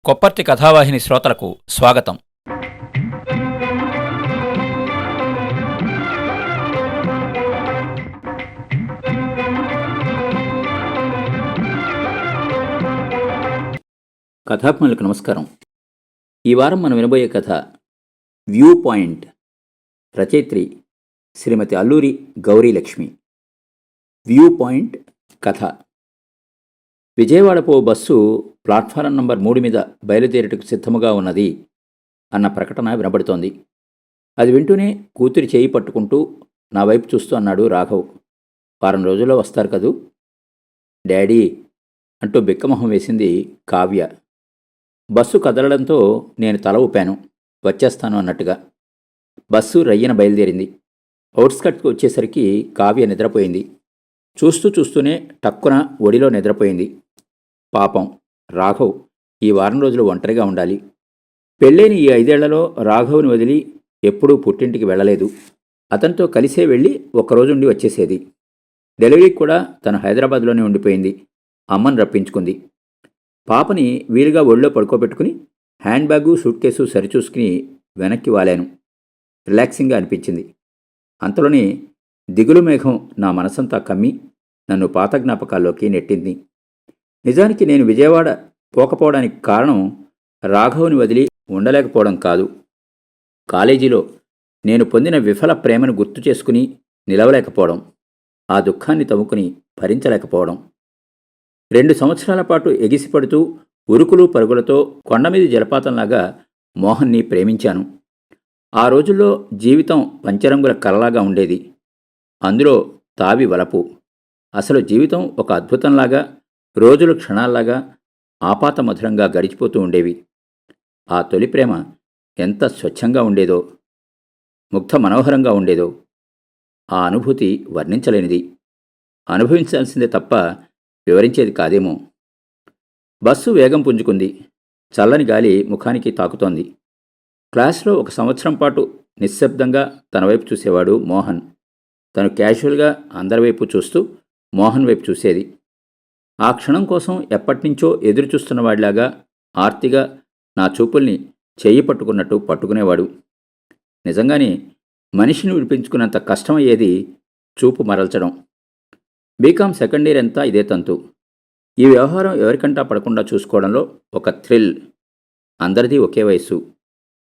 కొప్పర్తి కథావాహిని శ్రోతలకు స్వాగతం. కథాత్మలకు నమస్కారం. ఈ వారం మనం వినబోయే కథ వ్యూ పాయింట్. రచయిత్రి శ్రీమతి అల్లూరి గౌరీలక్ష్మి. వ్యూ పాయింట్ కథ. విజయవాడపో బస్సు ప్లాట్ఫారం నంబర్ 3 మీద బయలుదేరేటకు సిద్ధముగా ఉన్నది అన్న ప్రకటన వినబడుతోంది. అది వింటూనే కూతురి చేయి పట్టుకుంటూ నా వైపు చూస్తూ అన్నాడు రాఘవ్. వారం రోజుల్లో వస్తారు కదూ డాడీ అంటూ బిక్కమొహం వేసింది కావ్య. బస్సు కదలడంతో నేను తల ఊపాను, వచ్చేస్తాను అన్నట్టుగా. బస్సు రయ్యన బయలుదేరింది. అవుట్స్కట్కి వచ్చేసరికి కావ్య నిద్రపోయింది. చూస్తూ చూస్తూనే టక్కున ఒడిలో నిద్రపోయింది. పాపం రాఘవ్ ఈ వారం రోజులు ఒంటరిగా ఉండాలి. పెళ్ళైన ఈ 5 ఏళ్లలో రాఘవ్ని వదిలి ఎప్పుడూ పుట్టింటికి వెళ్ళలేదు. అతనితో కలిసే వెళ్ళి ఒక్కరోజుండి వచ్చేసేది. డెలివరీకి కూడా తను హైదరాబాద్లోనే ఉండిపోయింది. అమ్మని రప్పించుకుంది. పాపని వీలుగా ఒళ్ళో పడుకోబెట్టుకుని హ్యాండ్ బ్యాగు సూట్ కేసు సరిచూసుకుని వెనక్కి వాలాను. రిలాక్సింగ్గా అనిపించింది. అంతలోనే దిగులు మేఘం నా మనసంతా కమ్మి నన్ను పాత జ్ఞాపకాల్లోకి నెట్టింది. నిజానికి నేను విజయవాడ పోకపోవడానికి కారణం రాఘవ్ని వదిలి ఉండలేకపోవడం కాదు. కాలేజీలో నేను పొందిన విఫల ప్రేమను గుర్తు చేసుకుని నిలవలేకపోవడం, ఆ దుఃఖాన్ని తవ్వుకుని భరించలేకపోవడం. 2 సంవత్సరాల పాటు ఎగిసిపడుతూ ఉరుకులు పరుగులతో కొండమీది జలపాతంలాగా మోహన్ని ప్రేమించాను. ఆ రోజుల్లో జీవితం పంచరంగుల కలలాగా ఉండేది. అందులో తావి వలపు. అసలు జీవితం ఒక అద్భుతంలాగా, రోజులు క్షణాల్లాగా ఆపాతమధురంగా గడిచిపోతూ ఉండేవి. ఆ తొలి ప్రేమ ఎంత స్వచ్ఛంగా ఉండేదో, ముగ్ధ మనోహరంగా ఉండేదో. ఆ అనుభూతి వర్ణించలేనిది. అనుభవించాల్సిందే తప్ప వివరించేది కాదేమో. బస్సు వేగం పుంజుకుంది. చల్లని గాలి ముఖానికి తాకుతోంది. క్లాస్లో 1 సంవత్సరం పాటు నిశ్శబ్దంగా తన వైపు చూసేవాడు మోహన్. తను క్యాజువల్గా అందరి వైపు చూస్తూ మోహన్ వైపు చూసేది. ఆ క్షణం కోసం ఎప్పటినుంచో ఎదురుచూస్తున్నవాడిలాగా ఆర్తిగా నా చూపుల్ని చెయ్యి పట్టుకున్నట్టు పట్టుకునేవాడు. నిజంగానే మనిషిని విడిపించుకున్నంత కష్టమయ్యేది చూపు మరల్చడం. బీకాం సెకండ్ ఇయర్ అంతా ఇదే తంతు. ఈ వ్యవహారం ఎవరికంటా పడకుండా చూసుకోవడంలో ఒక థ్రిల్. అందరిది ఒకే వయస్సు.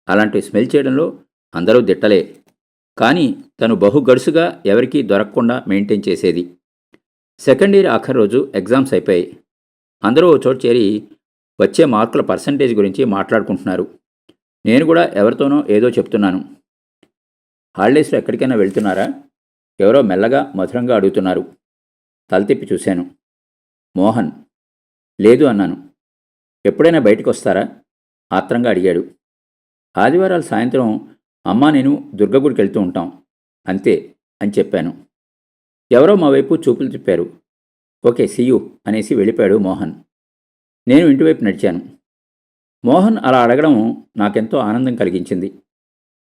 అలాంటివి స్మెల్ చేయడంలో అందరూ దిట్టలే. కానీ తను బహు గడుసుగా ఎవరికీ దొరకకుండా మెయింటైన్ చేసేది. సెకండ్ ఇయర్ ఆఖరి రోజు ఎగ్జామ్స్ అయిపోయాయి. అందరూ ఓ చోటు చేరి వచ్చే మార్కుల పర్సంటేజ్ గురించి మాట్లాడుకుంటున్నారు. నేను కూడా ఎవరితోనో ఏదో చెప్తున్నాను. హాలిడేస్లో ఎక్కడికైనా వెళ్తున్నారా? ఎవరో మెల్లగా మధురంగా అడుగుతున్నారు. తలతిప్పి చూశాను. మోహన్. లేదు అన్నాను. ఎప్పుడైనా బయటకు వస్తారా? ఆత్రంగా అడిగాడు. ఆదివారాలు సాయంత్రం అమ్మా నేను దుర్గగుడికి వెళ్తూ ఉంటాం, అంతే అని చెప్పాను. ఎవరో మా వైపు చూపులు తిప్పారు. ఓకే సీయూ అనేసి వెళ్ళిపోయాడు మోహన్. నేను ఇంటివైపు నడిచాను. మోహన్ అలా అడగడం నాకెంతో ఆనందం కలిగించింది.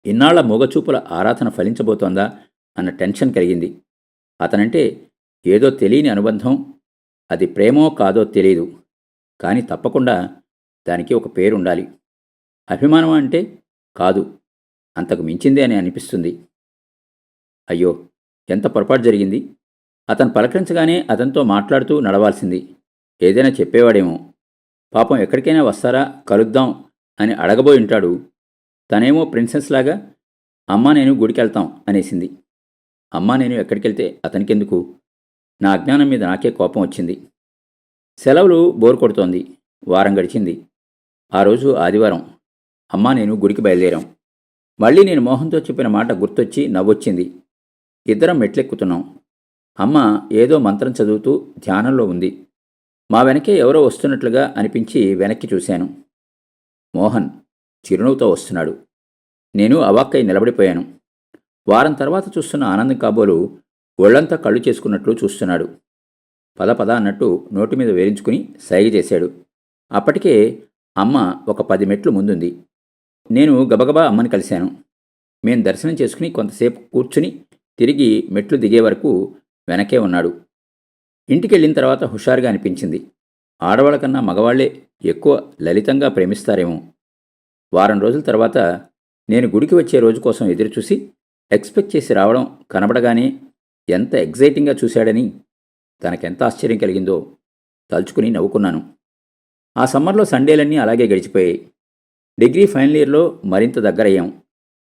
ఇన్నాళ్ల మూగచూపుల ఆరాధన ఫలించబోతోందా అన్న టెన్షన్ కలిగింది. అతనంటే ఏదో తెలియని అనుబంధం. అది ప్రేమో కాదో తెలియదు, కానీ తప్పకుండా దానికి ఒక పేరుండాలి. అభిమానం అంటే కాదు, అంతకు మించిందే అని అనిపిస్తుంది. అయ్యో ఎంత పొరపాటు జరిగింది. అతను పలకరించగానే అతనితో మాట్లాడుతూ నడవాల్సింది. ఏదైనా చెప్పేవాడేమో. పాపం ఎక్కడికైనా వస్తారా, కలుద్దాం అని అడగబోయి ఉంటాడు. తనేమో ప్రిన్సెస్ లాగా అమ్మా నేను గుడికెళ్తాం అనేసింది. అమ్మా నేను ఎక్కడికెళ్తే అతనికెందుకు? నా అజ్ఞానం మీద నాకే కోపం వచ్చింది. సెలవులు బోర్ కొడుతోంది. వారం గడిచింది. ఆ రోజు ఆదివారం. అమ్మా నేను గుడికి బయలుదేరాం. మళ్ళీ నేను మోహన్తో చెప్పిన మాట గుర్తొచ్చి నవ్వొచ్చింది. ఇద్దరం మెట్లెక్కుతున్నాం. అమ్మ ఏదో మంత్రం చదువుతూ ధ్యానంలో ఉంది. మా వెనకే ఎవరో వస్తున్నట్లుగా అనిపించి వెనక్కి చూశాను. మోహన్ చిరునవ్వుతో వస్తున్నాడు. నేను అవాక్కై నిలబడిపోయాను. వారం తర్వాత చూస్తున్న ఆనందం కాబోలు ఒళ్లంతా కళ్ళు చేసుకున్నట్లు చూస్తున్నాడు. పద పద అన్నట్టు నోటి మీద వేరించుకుని సైగ చేశాడు. అప్పటికే అమ్మ ఒక 10 మెట్లు ముందుంది. నేను గబగబా అమ్మని కలిశాను. మేం దర్శనం చేసుకుని కొంతసేపు కూర్చుని తిరిగి మెట్లు దిగే వరకు వెనకే ఉన్నాడు. ఇంటికెళ్ళిన తర్వాత హుషారుగా అనిపించింది. ఆడవాళ్ళకన్నా మగవాళ్లే ఎక్కువ లలితంగా ప్రేమిస్తారేమో. వారం రోజుల తర్వాత నేను గుడికి వచ్చే రోజు కోసం ఎదురుచూసి ఎక్స్పెక్ట్ చేసి రావడం కనబడగానే ఎంత ఎగ్జైటింగ్గా చూశాడని తనకెంత ఆశ్చర్యం కలిగిందో తలుచుకుని నవ్వుకున్నాను. ఆ సమ్మర్లో సండేలన్నీ అలాగే గడిచిపోయాయి. డిగ్రీ ఫైనల్ ఇయర్లో మరింత దగ్గరయ్యాం.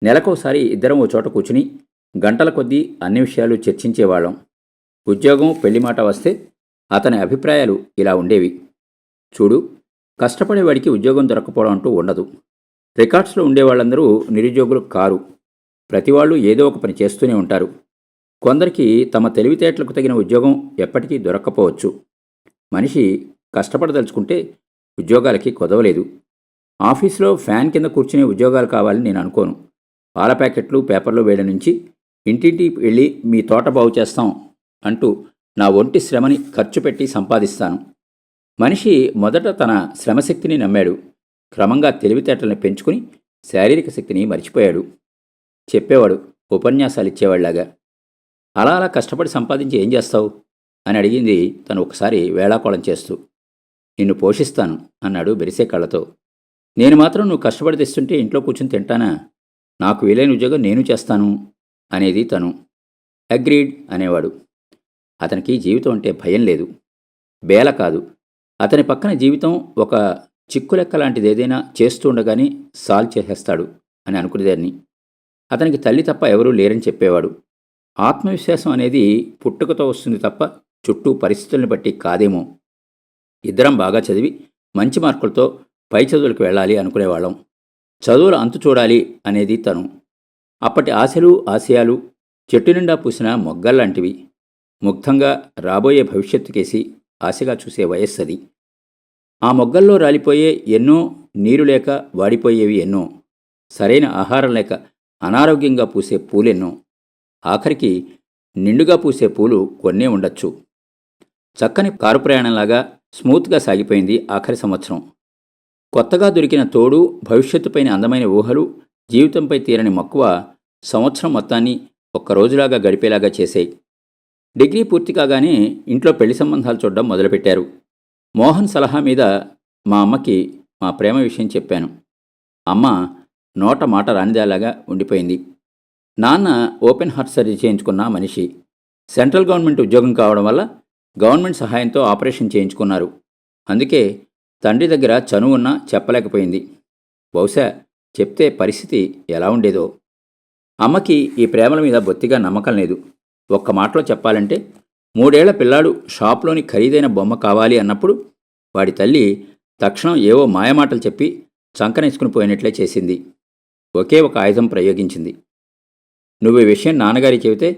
నెలకోసారి ఇద్దరం ఓ చోట కూర్చుని గంటల కొద్దీ అన్ని విషయాలు చర్చించేవాళ్ళం. ఉద్యోగం, పెళ్లి మాట వస్తే అతని అభిప్రాయాలు ఇలా ఉండేవి. చూడు, కష్టపడేవాడికి ఉద్యోగం దొరకపోవడం అంటూ ఉండదు. రికార్డ్స్లో ఉండేవాళ్ళందరూ నిరుద్యోగులు కారు. ప్రతివాళ్ళు ఏదో ఒక పని చేస్తూనే ఉంటారు. కొందరికి తమ తెలివితేటలకు తగిన ఉద్యోగం ఎప్పటికీ దొరక్కపోవచ్చు. మనిషి కష్టపడదలుచుకుంటే ఉద్యోగాలకి కొదవలేదు. ఆఫీస్లో ఫ్యాన్ కింద కూర్చునే ఉద్యోగాలు కావాలని నేను అనుకోను. పాల ప్యాకెట్లు పేపర్లో వేయడం నుంచి ఇంటింటికి వెళ్ళి మీ తోట బాగు చేస్తాం అంటూ నా ఒంటి శ్రమని ఖర్చు పెట్టి సంపాదిస్తాను. మనిషి మొదట తన శ్రమశక్తిని నమ్మాడు. క్రమంగా తెలివితేటల్ని పెంచుకుని శారీరక శక్తిని మర్చిపోయాడు. చెప్పేవాడు ఉపన్యాసాలు ఇచ్చేవాళ్లాగా. అలా అలా కష్టపడి సంపాదించి ఏం చేస్తావు అని అడిగింది తను ఒకసారి వేళాకోళం చేస్తూ. నిన్ను పోషిస్తాను అన్నాడు బెరిసే కళ్ళతో. నేను మాత్రం నువ్వు కష్టపడి తెస్తుంటే ఇంట్లో కూర్చుని తింటానా? నాకు వీలైన ఉద్యోగం నేను చేస్తాను అనేది తను. అగ్రీడ్ అనేవాడు. అతనికి జీవితం అంటే భయం లేదు, బేల కాదు. అతని పక్కన జీవితం ఒక చిక్కులెక్క లాంటిది ఏదైనా చేస్తూ ఉండగానే సాల్వ్ చేసేస్తాడు అని అనుకునేదాన్ని. అతనికి తల్లి తప్ప ఎవరూ లేరని చెప్పేవాడు. ఆత్మవిశ్వాసం అనేది పుట్టుకతో వస్తుంది తప్ప చుట్టూ పరిస్థితులను బట్టి కాదేమో. ఇద్దరం బాగా చదివి మంచి మార్కులతో పై చదువులకు వెళ్ళాలి అనుకునేవాళ్ళం. చదువుల అంతు చూడాలి అనేది తను. అప్పటి ఆశలు ఆశయాలు చెట్టు నిండా పూసిన మొగ్గల్లాంటివి. ముగ్ధంగా రాబోయే భవిష్యత్తుకేసి ఆశగా చూసే వయస్సది. ఆ మొగ్గల్లో రాలిపోయే ఎన్నో, నీరు లేక వాడిపోయేవి ఎన్నో, సరైన ఆహారం లేక అనారోగ్యంగా పూసే పూలెన్నో, ఆఖరికి నిండుగా పూసే పూలు కొన్నే ఉండొచ్చు. చక్కని కారు ప్రయాణంలాగా స్మూత్గా సాగిపోయింది ఆఖరి సంవత్సరం. కొత్తగా దొరికిన తోడు, భవిష్యత్తుపైన అందమైన ఊహలు, జీవితంపై తీరని మక్కువ సంవత్సరం మొత్తాన్ని ఒక్కరోజులాగా గడిపేలాగా చేశాయి. డిగ్రీ పూర్తి కాగానే ఇంట్లో పెళ్లి సంబంధాలు చూడడం మొదలుపెట్టారు. మోహన్ సలహా మీద మా అమ్మకి మా ప్రేమ విషయం చెప్పాను. అమ్మ నోట మాట రానిదేలాగా ఉండిపోయింది. నాన్న ఓపెన్ హార్ట్ సర్జరీ చేయించుకున్న మనిషి. సెంట్రల్ గవర్నమెంట్ ఉద్యోగం కావడం వల్ల గవర్నమెంట్ సహాయంతో ఆపరేషన్ చేయించుకున్నారు. అందుకే తండ్రి దగ్గర చనువున్నా చెప్పలేకపోయింది. బహుశా చెప్తే పరిస్థితి ఎలా ఉండేదో. అమ్మకి ఈ ప్రేమల మీద బొత్తిగా నమ్మకం లేదు. ఒక్క మాటలో చెప్పాలంటే 3 ఏళ్ల పిల్లాడు షాప్లోని ఖరీదైన బొమ్మ కావాలి అన్నప్పుడు వాడి తల్లి తక్షణం ఏవో మాయమాటలు చెప్పి చంకనేసుకుని పోయినట్లే చేసింది. ఒకే ఒక ఆయుధం ప్రయోగించింది. నువ్వు ఈ విషయం నాన్నగారికి చెబితే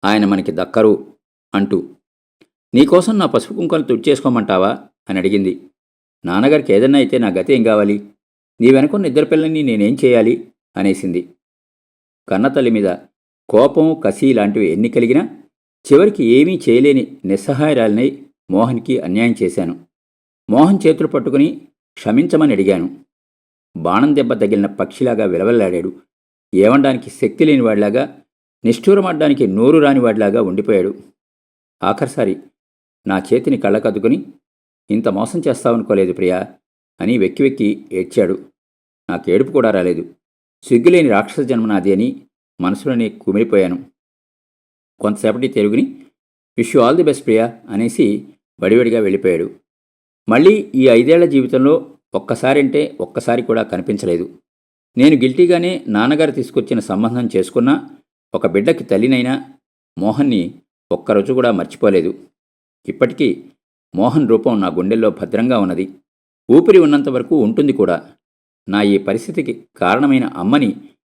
ఆయన మనకి దక్కరు అంటూ. నీకోసం నా పసుపు కుంకుమలు తుడిచేసుకోమంటావా అని అడిగింది. నాన్నగారికి ఏదన్నా అయితే నా గతి ఏం కావాలి? నీ వెనుకున్న 2 పిల్లల్ని నేనేం చేయాలి అనేసింది. కన్నతల్లి మీద కోపం, కసి లాంటివి ఎన్ని కలిగినా చివరికి ఏమీ చేయలేని నిస్సహాయరాలినై మోహన్కి అన్యాయం చేశాను. మోహన్ చేతులు పట్టుకుని క్షమించమని అడిగాను. బాణం దెబ్బ తగిలిన పక్షిలాగా విలవల్లాడాడు. ఏమనడానికి శక్తి లేనివాడిలాగా, నిష్ఠూరమడ్డానికి నోరు రానివాడిలాగా ఉండిపోయాడు. ఆఖరిసారి నా చేతిని కళ్ళకద్దుకుని, ఇంత మోసం చేస్తావనుకోలేదు ప్రియా అని వెక్కి వెక్కి ఏడ్చాడు. నాకేడుపు కూడా రాలేదు. సిగ్గులేని రాక్షస జన్మ నాది అని మనసులోనే కుమిలిపోయాను. కొంతసేపటి తెలుగుని wish you all the best Priya అనేసి వడివడిగా వెళ్ళిపోయాడు. మళ్ళీ ఈ 5 ఏళ్ల జీవితంలో ఒక్కసారంటే ఒక్కసారి కూడా కనిపించలేదు. నేను గిల్టీగానే నాన్నగారు తీసుకొచ్చిన సంబంధం చేసుకున్నా, ఒక బిడ్డకి తల్లినైనా మోహన్ని ఒక్కరోజు కూడా మర్చిపోలేదు. ఇప్పటికీ మోహన్ రూపం నా గుండెల్లో భద్రంగా ఉన్నది. ఊపిరి ఉన్నంత వరకు ఉంటుంది కూడా. నా ఈ పరిస్థితికి కారణమైన అమ్మని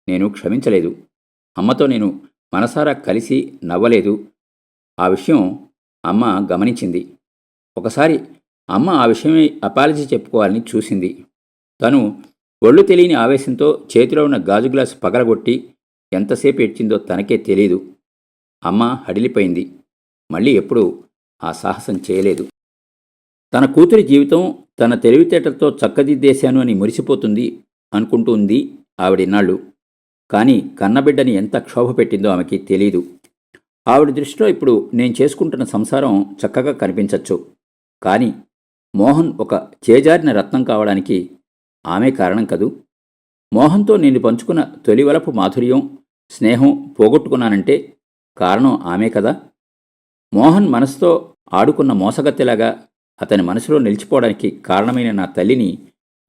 నేను క్షమించలేదు. అమ్మతో నేను మనసారా కలిసి నవ్వలేదు. ఆ విషయం అమ్మ గమనించింది. ఒకసారి అమ్మ ఆ విషయమై అపాలజీ చెప్పుకోవాలని చూసింది. తను ఒళ్ళు తెలియని ఆవేశంతో చేతిలో ఉన్న గాజు గ్లాసు పగలగొట్టి ఎంతసేపు ఏడ్చిందో తనకే తెలీదు. అమ్మ హడిలిపోయింది. మళ్ళీ ఎప్పుడూ ఆ సాహసం చేయలేదు. తన కూతురి జీవితం తన తెలివితేటలతో చక్కదిద్దేశాను అని మురిసిపోతుంది అనుకుంటుంది ఆవిడిన్నాళ్ళు. కానీ కన్నబిడ్డని ఎంత క్షోభ పెట్టిందో ఆమెకి తెలీదు. ఆవిడ దృష్టిలో ఇప్పుడు నేను చేసుకుంటున్న సంసారం చక్కగా కనిపించచ్చు. కానీ మోహన్ ఒక చేజారిన రత్నం కావడానికి ఆమె కారణం కదూ. మోహన్తో నేను పంచుకున్న తొలివలపు మాధుర్యం, స్నేహం పోగొట్టుకున్నానంటే కారణం ఆమె కదా. మోహన్ మనసుతో ఆడుకున్న మోసగత్తెలాగా అతని మనసులో నిలిచిపోవడానికి కారణమైన నా తల్లిని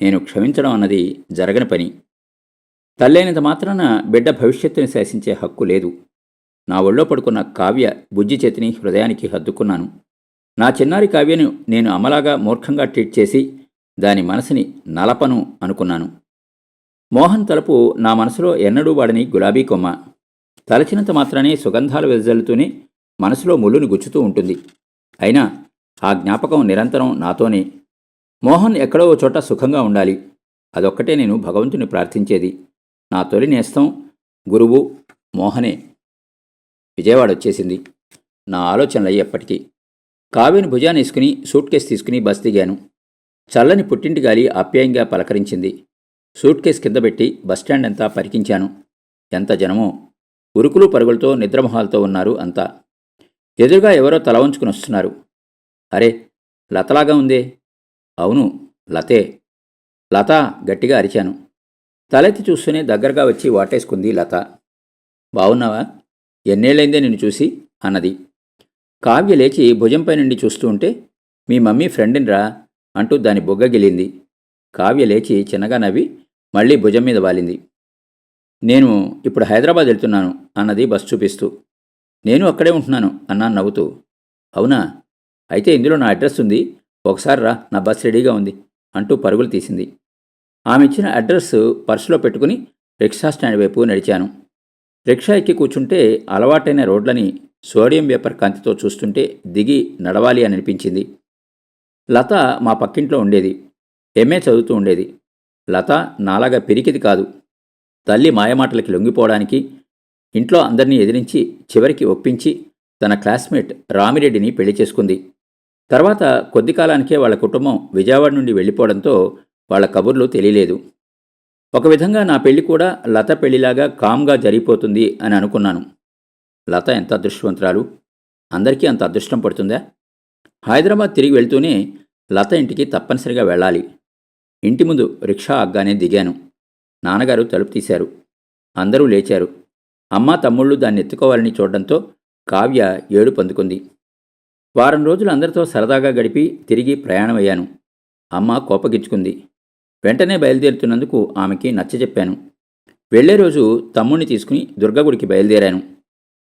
నేను క్షమించడం అన్నది జరగని పని. తల్లైనంత మాత్రాన బిడ్డ భవిష్యత్తుని శాసించే హక్కు లేదు. నా ఒళ్ళో పడుకున్న కావ్య బుజ్జి చేతిని హృదయానికి హద్దుకున్నాను. నా చిన్నారి కావ్యను నేను అమలాగా మూర్ఖంగా ట్రీట్ చేసి దాని మనసుని నలపను అనుకున్నాను. మోహన్ తలుపు నా మనసులో ఎన్నడూ వాడని గులాబీ కొమ్మ. తలచినంత మాత్రానే సుగంధాలు వెదజల్లుతూనే మనసులో ముళ్ళుని గుచ్చుతూ ఉంటుంది. అయినా ఆ జ్ఞాపకం నిరంతరం నాతోనే. మోహన్ ఎక్కడో ఓ చోట సుఖంగా ఉండాలి. అదొక్కటే నేను భగవంతుని ప్రార్థించేది. నా తొలి నేస్తం, గురువు మోహనే. విజయవాడ వచ్చేసింది. నా ఆలోచనలయ్యేప్పటికీ కావ్యని భుజానేసుకుని సూట్ కేసు తీసుకుని బస్ దిగాను. చల్లని పుట్టింటి గాలి ఆప్యాయంగా పలకరించింది. సూట్ కేసు కింద పెట్టి బస్టాండ్ అంతా పరికించాను. ఎంత జనమో! ఉరుకులు పరుగులతో నిద్రమొహాలతో ఉన్నారు అంతా. ఎదురుగా ఎవరో తల వంచుకుని వస్తున్నారు. అరే, లతలాగా ఉందే. అవును, లతే. లత గట్టిగా అరిచాను. తలెత్తి చూస్తూనే దగ్గరగా వచ్చి వాటేసుకుంది లత. బావున్నావా? ఎన్నేళ్ళైందే నిన్ను చూసి అన్నది. కావ్య లేచి భుజంపై నుండి చూస్తూ ఉంటే, మీ మమ్మీ ఫ్రెండిన్రా అంటూ దాని బొగ్గ గిలింది. కావ్య లేచి చిన్నగా నవ్వి మళ్ళీ భుజం మీద వాలింది. నేను ఇప్పుడు హైదరాబాద్ వెళ్తున్నాను అన్నది బస్ చూపిస్తూ. నేను అక్కడే ఉంటున్నాను అన్నాను నవ్వుతూ. అవునా? అయితే ఇందులో నా అడ్రస్ ఉంది, ఒకసారి రా, నా బస్ రెడీగా ఉంది అంటూ పరుగులు తీసింది. ఆమె ఇచ్చిన అడ్రస్ పర్సులో పెట్టుకుని రిక్షా స్టాండ్ వైపు నడిచాను. రిక్షా ఎక్కి కూర్చుంటే అలవాటైన రోడ్లని సోడియం వేపర్ కాంతితో చూస్తుంటే దిగి నడవాలి అని అనిపించింది. లత మా పక్కింట్లో ఉండేది. ఎంఏ చదువుతూ ఉండేది. లత నాలాగా పిరికిది కాదు. తల్లి మాయమాటలకి లొంగిపోవడానికి ఇంట్లో అందరినీ ఎదిరించి చివరికి ఒప్పించి తన క్లాస్మేట్ రామిరెడ్డిని పెళ్లి చేసుకుంది. తర్వాత కొద్ది కాలానికే వాళ్ళ కుటుంబం విజయవాడ నుండి వెళ్ళిపోవడంతో వాళ్ళ కబుర్లు తెలియలేదు. ఒక విధంగా నా పెళ్లి కూడా లత పెళ్లిలాగా కామ్గా జరిగిపోతుంది అని అనుకున్నాను. లత ఎంత అదృష్టవంతురాలు! అందరికీ అంత అదృష్టం పడుతుందా? హైదరాబాద్ తిరిగి వెళ్తూనే లత ఇంటికి తప్పనిసరిగా వెళ్ళాలి. ఇంటి ముందు రిక్షా ఆగ్గానే దిగాను. నాన్నగారు తలుపు తీశారు. అందరూ లేచారు. అమ్మ, తమ్ముళ్ళు దాన్ని ఎత్తుకోవాలని చూడడంతో కావ్య ఏడుపు అందుకుంది. వారం రోజులు అందరితో సరదాగా గడిపి తిరిగి ప్రయాణమయ్యాను. అమ్మ కోపగించుకుంది. వెంటనే బయలుదేరుతున్నందుకు ఆమెకి నచ్చజెప్పాను. వెళ్లే రోజు తమ్ముణ్ణి తీసుకుని దుర్గగుడికి బయలుదేరాను.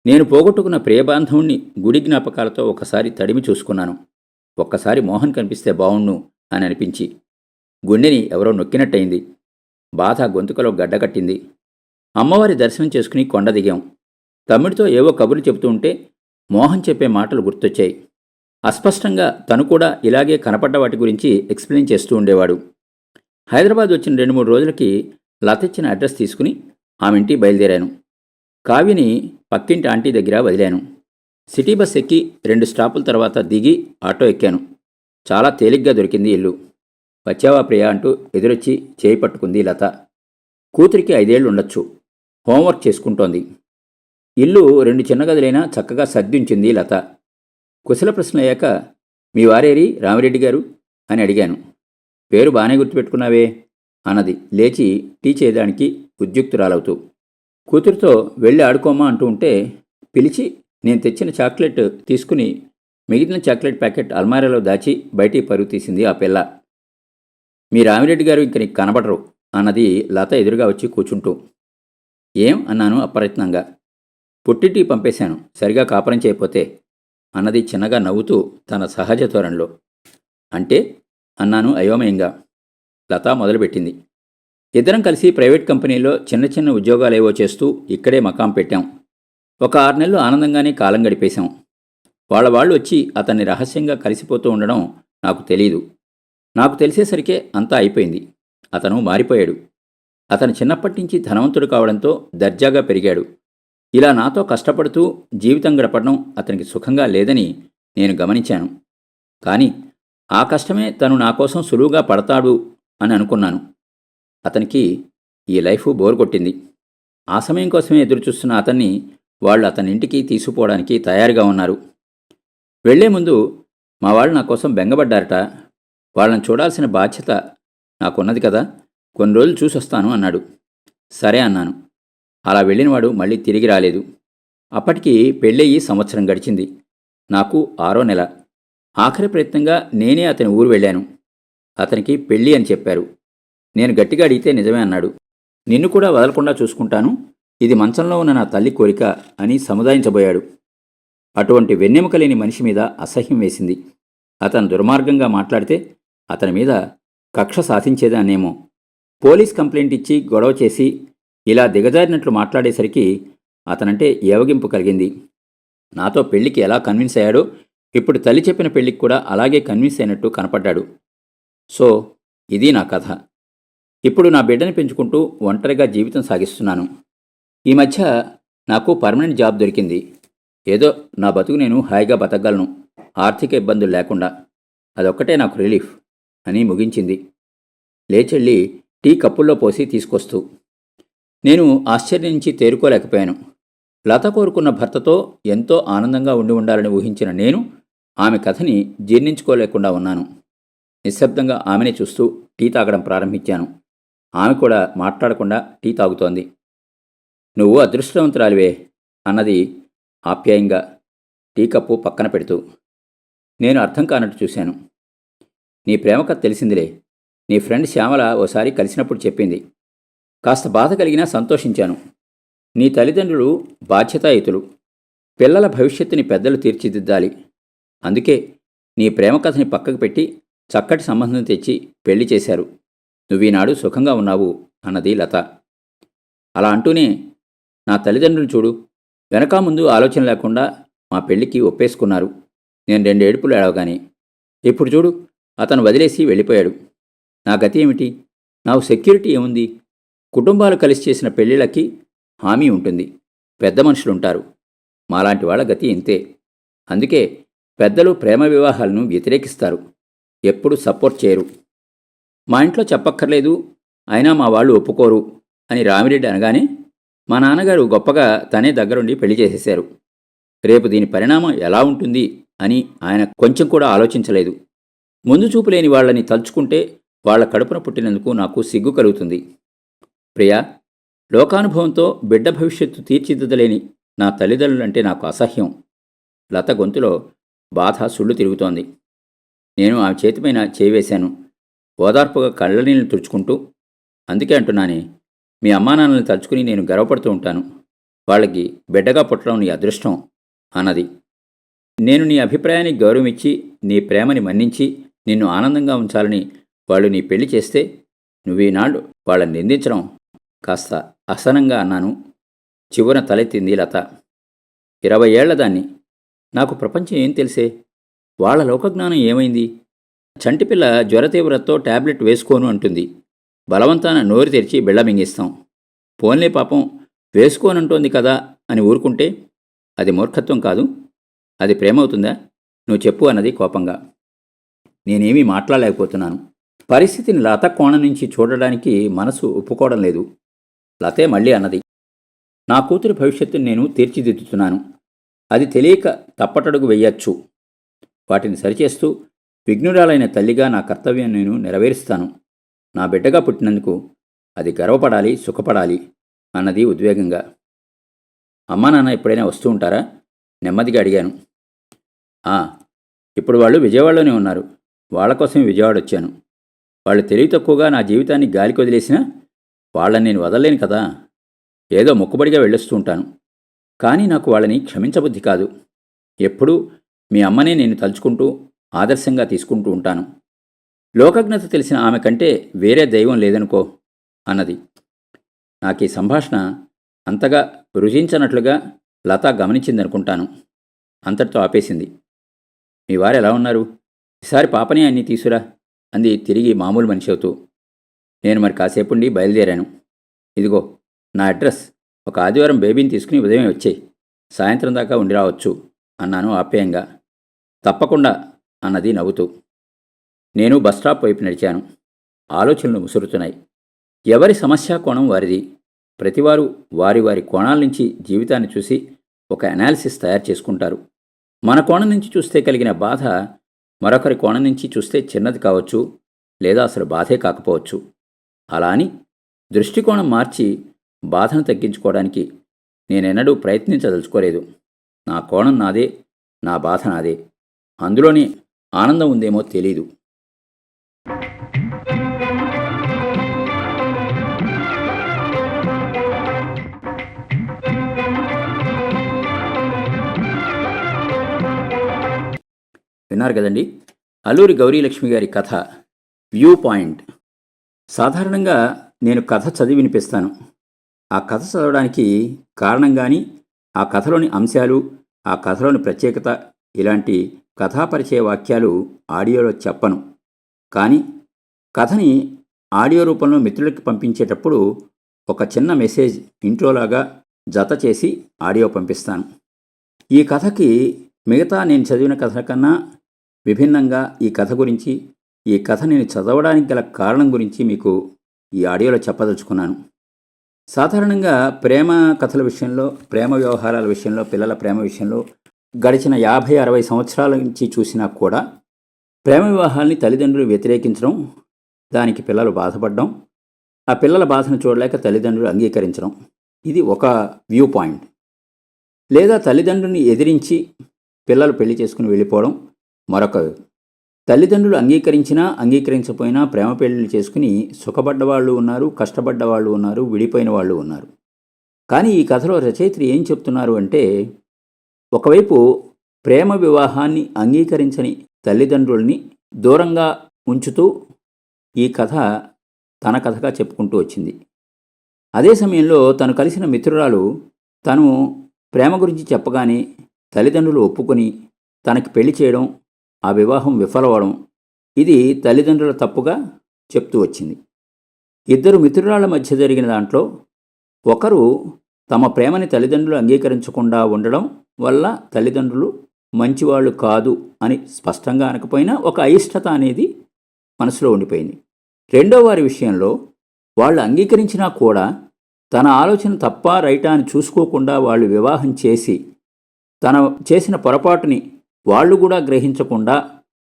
నేను పోగొట్టుకున్న ప్రియబాంధవుణ్ణి గుడి జ్ఞాపకాలతో ఒకసారి తడిమి చూసుకున్నాను. ఒక్కసారి మోహన్ కనిపిస్తే బావుణ్ణు అని అనిపించి గుండెని ఎవరో నొక్కినట్టయింది. బాధ గొంతుకలో గడ్డకట్టింది. అమ్మవారి దర్శనం చేసుకుని కొండ దిగాం. తమ్ముడితో ఏవో కబుర్లు చెబుతూ ఉంటే మోహన్ చెప్పే మాటలు గుర్తొచ్చాయి. అస్పష్టంగా తను కూడా ఇలాగే కనపడ్డ వాటి గురించి ఎక్స్ప్లెయిన్ చేస్తూ ఉండేవాడు. హైదరాబాద్ వచ్చిన 2-3 రోజులకి లత ఇచ్చిన అడ్రస్ తీసుకుని ఆమె ఇంటికి బయలుదేరాను. కావ్యని పక్కింటి ఆంటీ దగ్గర వదిలాను. సిటీ బస్ ఎక్కి 2 స్టాపుల తర్వాత దిగి ఆటో ఎక్కాను. చాలా తేలిగ్గా దొరికింది ఇల్లు. వచ్చావా ప్రియా అంటూ ఎదురొచ్చి చేయి పట్టుకుంది లత. కూతురికి 5 ఏళ్ళు ఉండొచ్చు. హోంవర్క్ చేసుకుంటోంది. ఇల్లు 2 చిన్న గదులైనా చక్కగా సర్దించింది లత. కుశల ప్రశ్నలయ్యాక, మీ వారేరి రామిరెడ్డి గారు అని అడిగాను. పేరు బాగానే గుర్తుపెట్టుకున్నావే అన్నది లేచి టీ చేయడానికి ఉద్యుక్తురాలవుతూ. కూతురితో వెళ్ళి ఆడుకోమా అంటూ ఉంటే పిలిచి నేను తెచ్చిన చాక్లెట్ తీసుకుని మిగిలిన చాక్లెట్ ప్యాకెట్ అల్మారాలో దాచి బయటికి పరుగు తీసింది ఆ పిల్ల. మీ రామిరెడ్డి గారు ఇంక నీకు కనబడరు అన్నది లత ఎదురుగా వచ్చి కూర్చుంటూ. ఏం అన్నాను అప్రయత్నంగా. పుట్టింటికి పంపేశాను, సరిగా కాపురం చేయకపోతే అన్నది చిన్నగా నవ్వుతూ తన సహజ ధోరణిలో. అంటే అన్నాను అయోమయంగా. లత మొదలుపెట్టింది. ఇద్దరం కలిసి ప్రైవేట్ కంపెనీలో చిన్న చిన్న ఉద్యోగాలేవో చేస్తూ ఇక్కడే మకాం పెట్టాం. ఒక 6 నెలలు ఆనందంగానే కాలం గడిపేశాం. వాళ్ళు వచ్చి అతన్ని రహస్యంగా కలిసిపోతూ ఉండడం నాకు తెలీదు. నాకు తెలిసేసరికే అంతా అయిపోయింది. అతను మారిపోయాడు. అతను చిన్నప్పటి నుంచి ధనవంతుడు కావడంతో దర్జాగా పెరిగాడు. ఇలా నాతో కష్టపడుతూ జీవితం గడపడం అతనికి సుఖంగా లేదని నేను గమనించాను. కానీ ఆ కష్టమే తను నా కోసం సులువుగా పడతాడు అని అనుకున్నాను. అతనికి ఈ లైఫ్ బోర్ కొట్టింది. ఆ సమయం కోసమే ఎదురుచూస్తున్న అతన్ని వాళ్ళు అతని ఇంటికి తీసుకుపోవడానికి తయారుగా ఉన్నారు. వెళ్లే ముందు మా వాళ్ళు నా కోసం బెంగబడ్డారట. వాళ్ళని చూడాల్సిన బాధ్యత నాకున్నది కదా, కొన్ని రోజులు చూసొస్తాను అన్నాడు. సరే అన్నాను. అలా వెళ్ళినవాడు మళ్ళీ తిరిగి రాలేదు. అప్పటికి పెళ్ళయి సంవత్సరం గడిచింది. నాకు 6వ నెల. ఆఖరి ప్రయత్నంగా నేనే అతని ఊరు వెళ్ళాను. అతనికి పెళ్ళి అని చెప్పారు. నేను గట్టిగా అడిగితే నిజమే అన్నాడు. నిన్ను కూడా వదలకుండా చూసుకుంటాను, ఇది మంచంలో ఉన్న నా తల్లి కోరిక అని సముదాయించబోయాడు. అటువంటి వెన్నెముక లేని మనిషి మీద అసహ్యం వేసింది. అతను దుర్మార్గంగా మాట్లాడితే అతని మీద కక్ష సాధించేదాన్నేమో. పోలీస్ కంప్లైంట్ ఇచ్చి గొడవ చేసి ఇలా దిగజారినట్లు మాట్లాడేసరికి అతనంటే ఏవగింపు కలిగింది. నాతో పెళ్లికి ఎలా కన్విన్స్ అయ్యాడో ఇప్పుడు తల్లి చెప్పిన పెళ్లికి కూడా అలాగే కన్విన్స్ అయినట్టు కనపడ్డాడు. సో ఇది నా కథ. ఇప్పుడు నా బిడ్డని పెంచుకుంటూ ఒంటరిగా జీవితం సాగిస్తున్నాను. ఈ మధ్య నాకు పర్మనెంట్ జాబ్ దొరికింది. ఏదో నా బతుకు నేను హాయిగా బతకగలను, ఆర్థిక ఇబ్బందులు లేకుండా. అదొక్కటే నాకు రిలీఫ్ అని ముగించింది, లేచెళ్ళి టీ కప్పుల్లో పోసి తీసుకొస్తూ. నేను ఆశ్చర్యించి తేరుకోలేకపోయాను. లత కోరుకున్న భర్తతో ఎంతో ఆనందంగా ఉండి ఉండాలని ఊహించిన నేను ఆమె కథని జీర్ణించుకోలేకుండా ఉన్నాను. నిశ్శబ్దంగా ఆమెనే చూస్తూ టీ తాగడం ప్రారంభించాను. ఆమె కూడా మాట్లాడకుండా టీ తాగుతోంది. నువ్వు అదృష్టవంతురాలివే అన్నది ఆప్యాయంగా టీ కప్పు పక్కన పెడుతూ. నేను అర్థం కానట్టు చూశాను. నీ ప్రేమ కథ తెలిసిందిలే. నీ ఫ్రెండ్ శ్యామల ఓసారి కలిసినప్పుడు చెప్పింది. కాస్త బాధ కలిగినా సంతోషించాను. నీ తల్లిదండ్రులు బాధ్యతాయుతులు. పిల్లల భవిష్యత్తుని పెద్దలు తీర్చిదిద్దాలి. అందుకే నీ ప్రేమ కథని పక్కకు పెట్టి చక్కటి సంబంధం తెచ్చి పెళ్లి చేశారు. నువ్వీనాడు సుఖంగా ఉన్నావు అన్నది లత. అలా అంటూనే, నా తల్లిదండ్రులు చూడు, వెనక ముందు ఆలోచన లేకుండా మా పెళ్లికి ఒప్పేసుకున్నారు. నేను 2 ఏడుపులు ఏడవగానే. ఇప్పుడు చూడు, అతను వదిలేసి వెళ్ళిపోయాడు. నా గతి ఏమిటి? నాకు సెక్యూరిటీ ఏముంది? కుటుంబాలు కలిసి చేసిన పెళ్ళిళ్ళకి హామీ ఉంటుంది, పెద్ద మనుషులుంటారు. మాలాంటి వాళ్ళ గతి ఇంతే. అందుకే పెద్దలు ప్రేమ వివాహాలను వ్యతిరేకిస్తారు, ఎప్పుడు సపోర్ట్ చేయరు. మా ఇంట్లో చెప్పక్కర్లేదు, అయినా మా వాళ్ళు ఒప్పుకోరు అని రామిరెడ్డి అనగానే మా నాన్నగారు గొప్పగా తనే దగ్గరుండి పెళ్లి చేసేశారు. రేపు దీని పరిణామం ఎలా ఉంటుంది అని ఆయన కొంచెం కూడా ఆలోచించలేదు. ముందు చూపు లేని వాళ్ళని తలుచుకుంటే వాళ్ల కడుపున పుట్టినందుకు నాకు సిగ్గు కలుగుతుంది. ప్రియా, లోకానుభవంతో బిడ్డ భవిష్యత్తు తీర్చిదిద్దలేని నా తల్లిదండ్రులంటే నాకు అసహ్యం. లత గొంతులో బాధ సుళ్ళు తిరుగుతోంది. నేను ఆమె చేతిపైన చేయివేశాను, ఓదార్పుగా కళ్ళనీళ్ళు తుడుచుకుంటూ. అందుకే అంటున్నానే, మీ అమ్మానాన్నల్ని తలుచుకుని నేను గర్వపడుతూ ఉంటాను. వాళ్ళకి బిడ్డగా పుట్టడం నీ అదృష్టం అన్నది. నేను నీ అభిప్రాయానికి గౌరవం ఇచ్చి, నీ ప్రేమని మన్నించి, నిన్ను ఆనందంగా ఉంచాలని వాళ్ళు నీ పెళ్లి చేస్తే నువ్వీనాడు వాళ్ళని నిందించడం కాస్త అసహనంగా అన్నాను. చివరన తలెత్తింది లత. 20 ఏళ్లదాన్ని. నాకు ప్రపంచం ఏం తెలిసే? వాళ్ళ లోకజ్ఞానం ఏమైంది? చంటిపిల్ల జ్వరతీవ్రతతో టాబ్లెట్ వేసుకోను అంటుంది. బలవంతాన నోరు తెరిచి బిళ్ళ మింగిస్తాం. పోన్లే పాపం, వేసుకోనంటోంది కదా అని ఊరుకుంటే అది మూర్ఖత్వం కాదు, అది ప్రేమవుతుందా? నువ్వు చెప్పు అన్నది కోపంగా. నేనేమీ మాట్లాడలేకపోతున్నాను. పరిస్థితిని లత కోణం నుంచి చూడడానికి మనసు ఒప్పుకోవడం లేదు. లతే మళ్ళీ అన్నది, నా కూతురి భవిష్యత్తుని నేను తీర్చిదిద్దుతున్నాను. అది తెలియక తప్పటడుగు వెయ్యొచ్చు. వాటిని సరిచేస్తూ విఘ్నురాలైన తల్లిగా నా కర్తవ్యం నేను నెరవేరుస్తాను. నా బిడ్డగా పుట్టినందుకు అది గర్వపడాలి, సుఖపడాలి అన్నది ఉద్వేగంగా. అమ్మా నాన్న ఎప్పుడైనా వస్తూ ఉంటారా? నెమ్మదిగా అడిగాను. ఇప్పుడు వాళ్ళు విజయవాడలోనే ఉన్నారు. వాళ్ళ కోసం విజయవాడ వచ్చాను. వాళ్ళు తెలివి తక్కువగా నా జీవితాన్ని గాలికి వదిలేసినా వాళ్ళని నేను వదలలేను కదా. ఏదో మొక్కుబడిగా వెళ్ళొస్తూ ఉంటాను. కానీ నాకు వాళ్ళని క్షమించబుద్ధి కాదు. ఎప్పుడూ మీ అమ్మనే నేను తలుచుకుంటూ ఆదర్శంగా తీసుకుంటూ ఉంటాను. లోకజ్ఞత తెలిసిన ఆమె కంటే వేరే దైవం లేదనుకో అన్నది. నాకు ఈ సంభాషణ అంతగా రుచించనట్లుగా లత గమనించిందనుకుంటాను. అంతటితో ఆపేసింది. మీ వారు ఎలా ఉన్నారు? ఈసారి పాపనే అన్నీ తీసురా అంది తిరిగి మామూలు మనిషి అవుతూ. నేను మరి కాసేపుండి బయలుదేరాను. ఇదిగో నా అడ్రస్. ఒక ఆదివారం బేబీని తీసుకుని ఉదయం వచ్చేయి, సాయంత్రం దాకా ఉండి రావచ్చు అన్నాను ఆప్యాయంగా. తప్పకుండా అన్నది నవ్వుతూ. నేను బస్టాప్ వైపు నడిచాను. ఆలోచనలు ముసురుతున్నాయి. ఎవరి సమస్యా కోణం వారిది. ప్రతివారు వారి వారి కోణాల నుంచి జీవితాన్ని చూసి ఒక అనాలిసిస్ తయారు చేసుకుంటారు. మన కోణం నుంచి చూస్తే కలిగిన బాధ మరొకరి కోణం నుంచి చూస్తే చిన్నది కావచ్చు, లేదా అసలు బాధే కాకపోవచ్చు. అలా అని దృష్టికోణం మార్చి బాధను తగ్గించుకోవడానికి నేనెన్నడూ ప్రయత్నించదలుచుకోలేదు. నా కోణం నాదే, నా బాధ నాదే. అందులోనే ఆనందం ఉందేమో తెలీదు. విన్నారు కదండి, అల్లూరి గౌరీలక్ష్మి గారి కథ వ్యూ పాయింట్. సాధారణంగా నేను కథ చదివి వినిపిస్తాను. ఆ కథ చదవడానికి కారణం కానీ, ఆ కథలోని అంశాలు, ఆ కథలోని ప్రత్యేకత, ఇలాంటి కథాపరిచయ వాక్యాలు ఆడియోలో చెప్పను. కానీ కథని ఆడియో రూపంలో మిత్రులకి పంపించేటప్పుడు ఒక చిన్న మెసేజ్ ఇంట్రోలాగా జత చేసి ఆడియో పంపిస్తాను. ఈ కథకి మిగతా నేను చదివిన కథ కన్నా విభిన్నంగా ఈ కథ గురించి, ఈ కథ నేను చదవడానికి గల కారణం గురించి మీకు ఈ ఆడియోలో చెప్పదలుచుకున్నాను. సాధారణంగా ప్రేమ కథల విషయంలో, ప్రేమ వ్యవహారాల విషయంలో, పిల్లల ప్రేమ విషయంలో గడిచిన 50-60 సంవత్సరాల నుంచి చూసినా కూడా ప్రేమ వివాహాల్ని తల్లిదండ్రులు వ్యతిరేకించడం, దానికి పిల్లలు బాధపడడం, ఆ పిల్లల బాధను చూడలేక తల్లిదండ్రులు అంగీకరించడం, ఇది ఒక వ్యూ పాయింట్. లేదా తల్లిదండ్రుల్ని ఎదిరించి పిల్లలు పెళ్లి చేసుకుని వెళ్ళిపోవడం మరొక. తల్లిదండ్రులు అంగీకరించినా అంగీకరించకపోయినా ప్రేమ పెళ్లిళ్ళు చేసుకుని సుఖపడ్డవాళ్ళు ఉన్నారు, కష్టపడ్డవాళ్ళు ఉన్నారు, విడిపోయిన వాళ్ళు ఉన్నారు. కానీ ఈ కథలో రచయిత్రి ఏం చెప్తున్నారు అంటే, ఒకవైపు ప్రేమ వివాహాన్ని అంగీకరించని తల్లిదండ్రుల్ని దూరంగా ఉంచుతూ ఈ కథ తన కథగా చెప్పుకుంటూ వచ్చింది. అదే సమయంలో తను కలిసిన మిత్రురాలు తను ప్రేమ గురించి చెప్పగానే తల్లిదండ్రులు ఒప్పుకొని తనకి పెళ్లి చేయడం, ఆ వివాహం విఫలవడం, ఇది తల్లిదండ్రుల తప్పుగా చెప్తూ వచ్చింది. ఇద్దరు మిత్రురాళ్ల మధ్య జరిగిన దాంట్లో ఒకరు తమ ప్రేమని తల్లిదండ్రులు అంగీకరించకుండా ఉండడం వల్ల తల్లిదండ్రులు మంచివాళ్ళు కాదు అని స్పష్టంగా అనకపోయినా ఒక అయిష్టత అనేది మనసులో ఉండిపోయింది. రెండో వారి విషయంలో వాళ్ళు అంగీకరించినా కూడా తన ఆలోచన తప్పా రైటా అని చూసుకోకుండా వాళ్ళు వివాహం చేసి తన చేసిన పొరపాటుని వాళ్ళు కూడా గ్రహించకుండా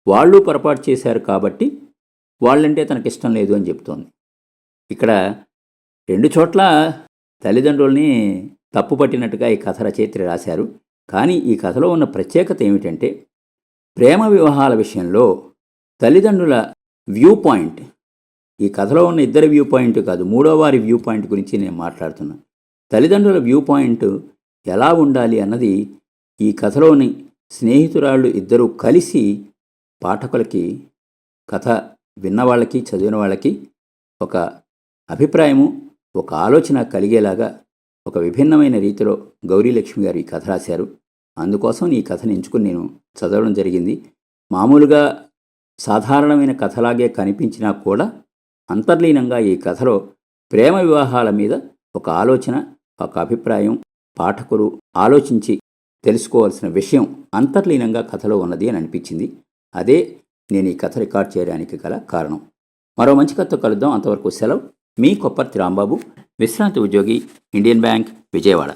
వాళ్ళు పొరపాటు చేశారు కాబట్టి వాళ్ళంటే తనకిష్టం లేదు అని చెప్తోంది. ఇక్కడ రెండు చోట్ల తల్లిదండ్రుల్ని తప్పు పట్టినట్టుగా ఈ కథ రచయిత్రి రాశారు. కానీ ఈ కథలో ఉన్న ప్రత్యేకత ఏమిటంటే, ప్రేమ వివాహాల విషయంలో తల్లిదండ్రుల వ్యూ పాయింట్, ఈ కథలో ఉన్న ఇద్దరి వ్యూ పాయింట్ కాదు, మూడో వారి వ్యూ పాయింట్ గురించి నేను మాట్లాడుతున్నాను. తల్లిదండ్రుల వ్యూ పాయింట్ ఎలా ఉండాలి అన్నది ఈ కథలోని స్నేహితురాళ్ళు ఇద్దరూ కలిసి పాఠకులకి, కథ విన్నవాళ్ళకి, చదివిన వాళ్ళకి ఒక అభిప్రాయము, ఒక ఆలోచన కలిగేలాగా ఒక విభిన్నమైన రీతిలో గౌరీలక్ష్మి గారు ఈ కథ రాశారు. అందుకోసం ఈ కథను ఎంచుకుని నేను చదవడం జరిగింది. మామూలుగా సాధారణమైన కథలాగే కనిపించినా కూడా అంతర్లీనంగా ఈ కథలో ప్రేమ వివాహాల మీద ఒక ఆలోచన, ఒక అభిప్రాయం, పాఠకులు ఆలోచించి తెలుసుకోవాల్సిన విషయం అంతర్లీనంగా కథలో ఉన్నది అని అనిపించింది. అదే నేను ఈ కథ రికార్డ్ చేయడానికి గల కారణం. మరో మంచి కథతో కలుద్దాం. అంతవరకు సెలవు. మీ కొప్పర్తి రాంబాబు, విశ్రాంతి ఉద్యోగి, ఇండియన్ బ్యాంక్, విజయవాడ.